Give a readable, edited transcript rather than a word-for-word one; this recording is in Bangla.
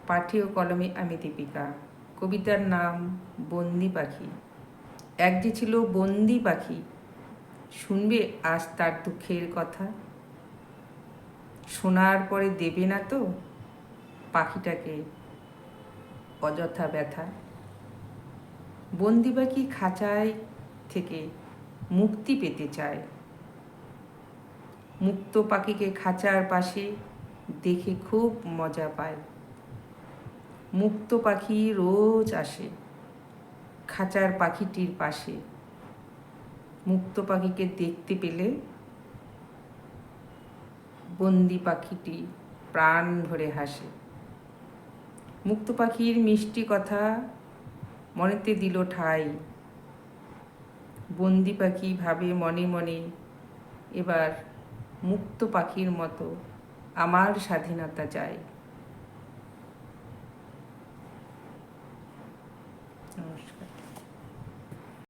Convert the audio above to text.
পাঠে ও কলমে আমি দীপিকা। কবিতার নাম বন্দি পাখি। এক যে ছিল বন্দি পাখি, শুনবে আজ তার দুঃখের কথা। শোনার পরে দেবে না তো পাখিটাকে অযথা ব্যথা। বন্দি পাখি খাঁচায় থেকে মুক্তি পেতে চায়। মুক্ত পাখিকে খাঁচার পাশে দেখে খুব মজা পায়। মুক্ত পাখি রোজ আসে খাঁচার পাখিটির পাশে। মুক্ত পাখিকে দেখতে পেলে বন্দি পাখিটি প্রাণ ভরে হাসে। মুক্ত পাখির মিষ্টি কথা মনেতে দিল ঠাঁই। বন্দি পাখি ভাবে মনে মনে, এবার মুক্ত পাখির মতো আমার স্বাধীনতা চাই। নমস্কার।